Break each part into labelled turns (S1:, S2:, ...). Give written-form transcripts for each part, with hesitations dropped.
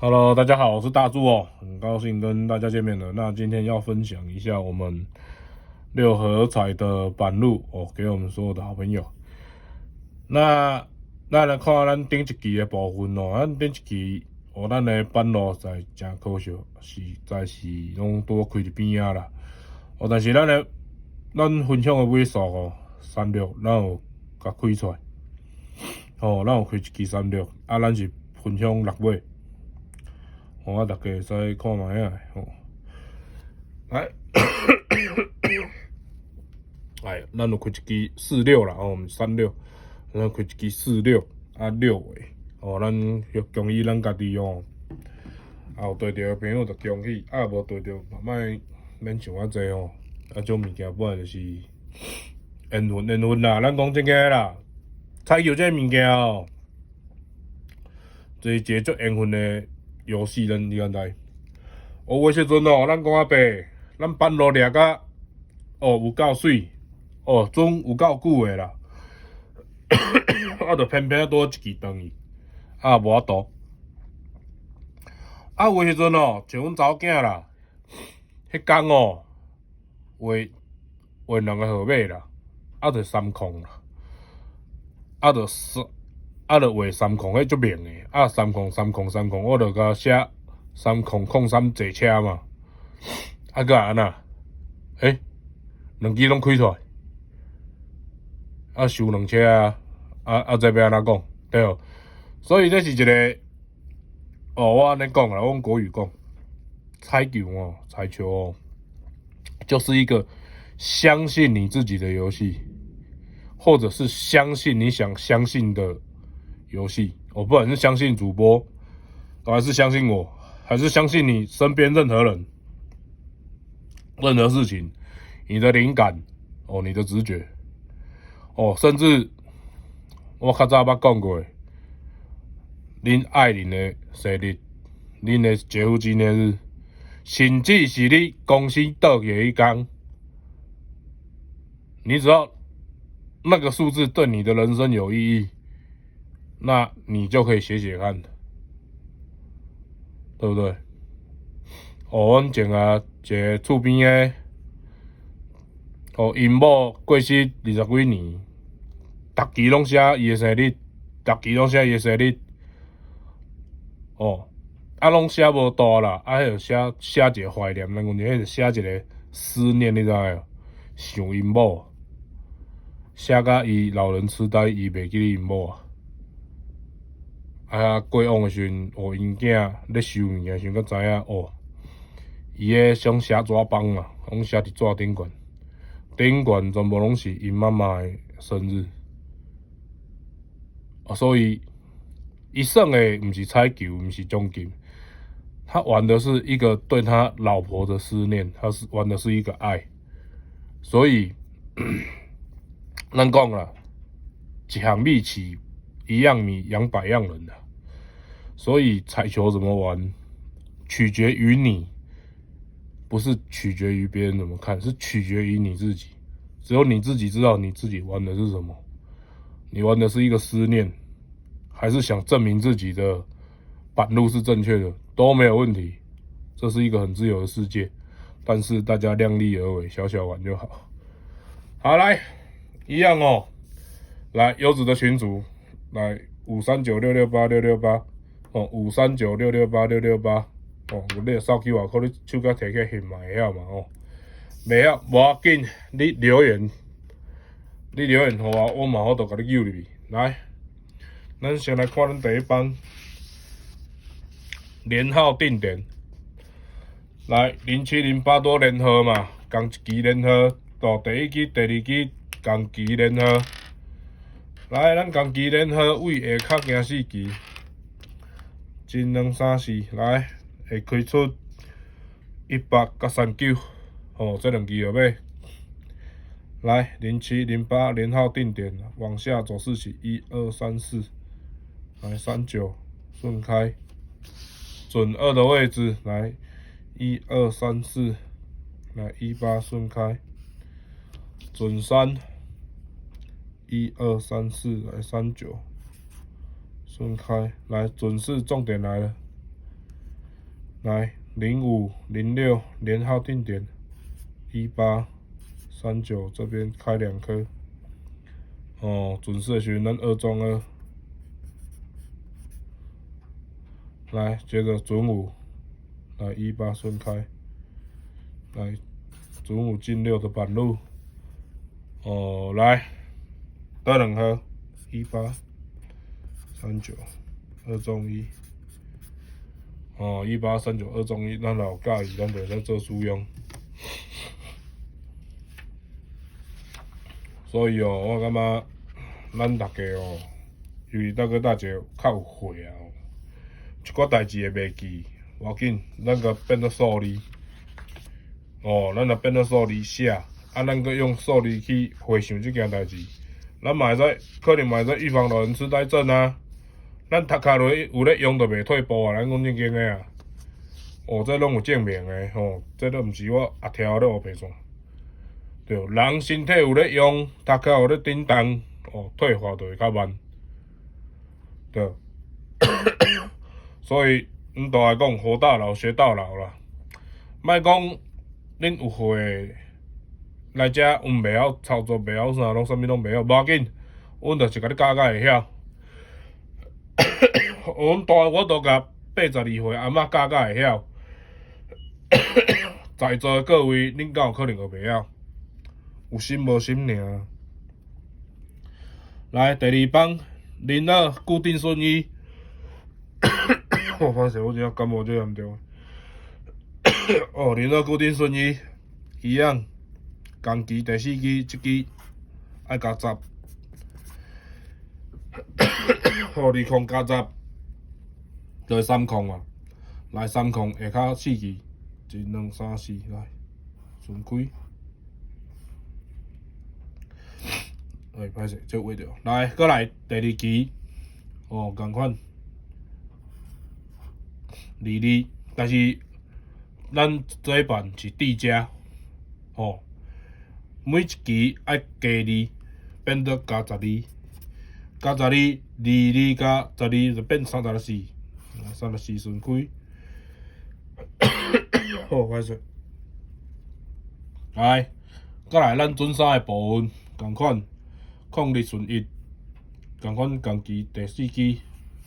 S1: Hello，大家好，我是大柱哦，很高兴跟大家见面了。那今天要分享一下我们六合彩的版路哦，给我们所有的好朋友。那咱来看咱顶一期的部分哦，咱顶一期咱的版路在真可惜，拢拄开一边啊啦。但是咱分享的尾数哦，36，咱有甲开出来。咱有开一期36，咱是分享6尾。大家会使看卖啊，来，咱有开一支46啦，毋是36，咱开一支466位，咱恭喜咱家己哦。有对着的朋友就恭喜，无对着莫免想遐济哦。种物件本来就是缘分啦，咱讲真个啦，彩球这物件哦，就是一个足缘分的游戏，你敢知？有时阵哦，咱讲啊白，咱班路掠甲有够水，准有够久的啦，就偏偏多一支断去，无法度。有时阵哦，像阮查某囝啦，迄天哦，画2个号码啦，就3空啦，就画3空，迄足明诶，3空3空3空，我就甲写3空03坐车嘛，个安那，2支拢开出来，收2车这要安怎讲？对，所以这是一个，我安尼讲啦，我用国语讲，彩球哦，彩球哦，就是一个相信你自己的游戏，或者是相信你想相信的游戏。不管是相信主播，还是相信我，还是相信你身边任何人、任何事情，你的灵感你的直觉甚至我较早捌讲过，恁爱人的生日，恁的结婚纪念日，甚至是你公司倒去迄天，你只要那个数字对你的人生有意义，那你就可以写写看，对不对？阮前一个厝边的，因某过世20几年，逐期拢写伊的生日，逐期拢写伊的生日，拢写无大啦，迄就写一个怀念，咱讲迄就写一个思念，你知影？想因某，写甲伊老人痴呆，伊袂记因某过往的时阵，因囝咧收物件，想甲知影伊个想写纸帮嘛，拢写伫纸顶悬，顶悬全部拢是因妈妈的生日，所以伊算的毋是彩球，毋是奖金，他玩的是一个对他老婆的思念，他是玩的是一个爱，所以咱讲啦，一项米起一样米养百样人啦，所以彩球怎么玩，取决于你。不是取决于别人怎么看，是取决于你自己。只有你自己知道你自己玩的是什么。你玩的是一个思念，还是想证明自己的版路是正确的，都没有问题。这是一个很自由的世界，但是大家量力而为，小小玩就好。好，来，一样哦。来，优质的群组，来539668668，539668668。你个扫 QR code，你手甲摕起翕嘛会晓嘛？袂晓无要紧，你留言互我嘛好度甲你揪入去。来，咱先来看咱第一班连号定点。来，0708多连号嘛，共一期连号，第一期、第二期共期连号。来，咱共期连号为下骹行4期，1、2、3、4，来。会开出100甲39，这2支号码。来0708连号定点，往下走4起，1、2、3、4，来39顺开，准2的位置，来1、2、3、4，来18顺开，准3，1、2、3、4，来39顺开，来准4重点来了。来0506连号定点1839这边开2颗。哦，准时的时阵咱2中2。来，接着准5，来18顺开，来准5进6的板路。哦，来得2盒1839 2中1。哦，1839 2中1，咱若有介意，咱就会使做使用。所以哦，我感觉咱大家哦，尤其大家较有岁啊，一寡代志会袂记，无要紧，咱个变做数字。哦，咱若变做数字写，啊，咱搁用数字去回想这件代志，咱嘛会使，可能嘛会使预防老人痴呆症啊。咱读骹落有咧用，就袂退步啊，咱讲正经诶啊。哦，这拢有证明诶，吼，这都毋是我阿条咧黑白线。对，人身体有咧用，读骹有咧叮当，哦，退化就会较慢。对，所以阮大个讲，活到老学到老啦。莫讲恁有岁来遮，阮袂晓操作，袂晓啥，拢啥物拢袂晓，无要紧，阮就是甲你教会晓。阮大我都甲82岁阿嬷教会晓。在座的各位，恁敢有可能会袂晓？有心无心尔。来，第2棒，零2固定顺1。我发现我今仔感冒最严重。哦，零2固定顺1，一样，共期第4支，这支爱加10。哦，2控加10，就是3控嘛。来3控下骹4支，1、2、3、4，来顺开。哎，歹势，这画着。来，搁来第2期，哦，共款22，但是咱这一版是递加，哦，每一期爱加2，变做加12，加12，22加12就变34， 34顺开。好，歹势。来，搁来咱准3的部分，共款。控日顺1，共款共期第4支，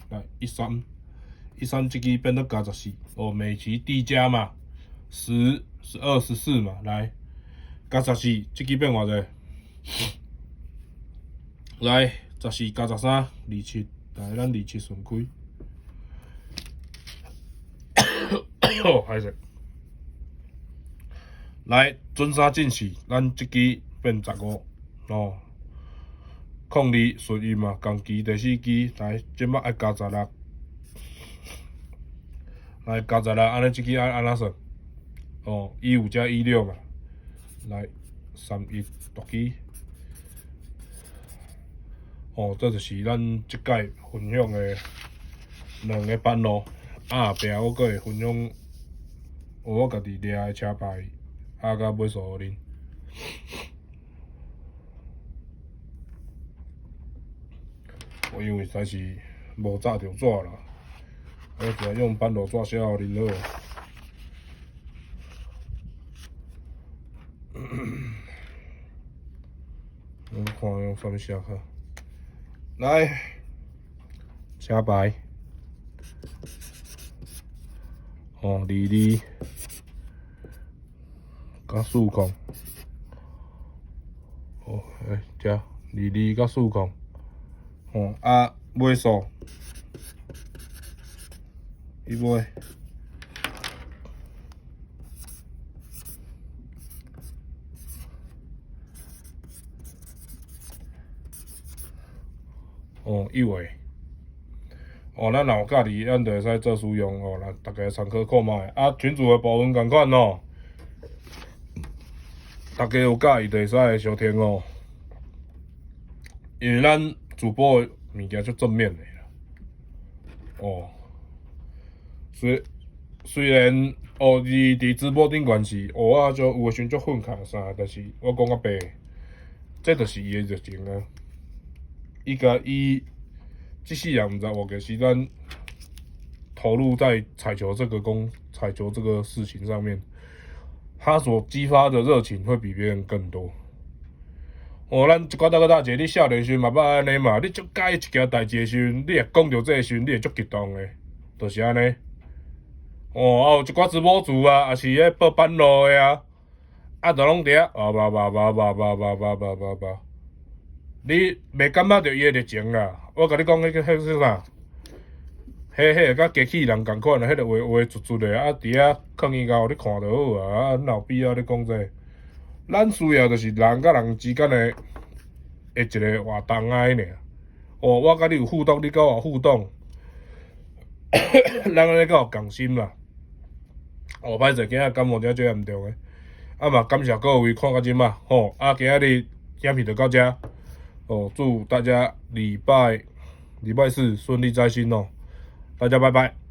S1: 来13这支变做加14，哦，每期递加嘛，10、12、14嘛，来加14，这支变偌济？来14加13 27，来咱27顺开。哦，歹势。来准3进4，咱这支变15，哦。控2顺1嘛，共期第4支，来即摆爱加16，来加16，安尼即支爱安怎算？哦，15加16嘛，来31大支。哦，这就是咱即届分享的2个班咯。啊，后壁我阁会分享我家己掠的车牌，甲尾数互恁。我因为实在是无炸着纸啦，我只用斑螺纸写互恁好。我看用啥物写卡？来，车牌，哦，22加4控，哦，遮22加4控。哦，啊，尾数，伊尾，哦，1位，哦，咱若有家己，咱就会使做使用哦，来大家参考看卖。啊，群主的部分共款哦，大家有介意就会使收听哦，因为咱主播的物件足正面的啦。哦，虽然伫直播顶关是啊，就有诶时阵足愤慨啥，但是我讲较白，这就是伊诶热情啊。伊即世人毋知偌个时间投入在彩球这个彩球这个事情上面，他所激发的热情会比别人更多。哦，咱一寡大哥大姐，你少年时嘛捌安尼嘛？你足介意一件代志的时阵，你若讲到这个时阵，你会足激动的，就是安尼。哦，啊有一寡直播主啊，也是咧报班路的啊，就拢伫啊，你袂感觉着伊的热情啦？我甲你讲，迄是啥？迄甲机器人共款，迄个话直直的啊，伫遐放伊后，你看就好啊。啊，哪有必要咧讲这个？咱需要就是人甲人之间的一个活动啊，尔。哦，我甲你有互动，你甲我互动，咱安尼较有共心啦。哦，歹势，今仔感冒真最严重诶。啊嘛，感谢各位看到即嘛，吼。啊，今仔日影片就到这。哦，祝大家礼拜四顺利在心哦。大家拜拜。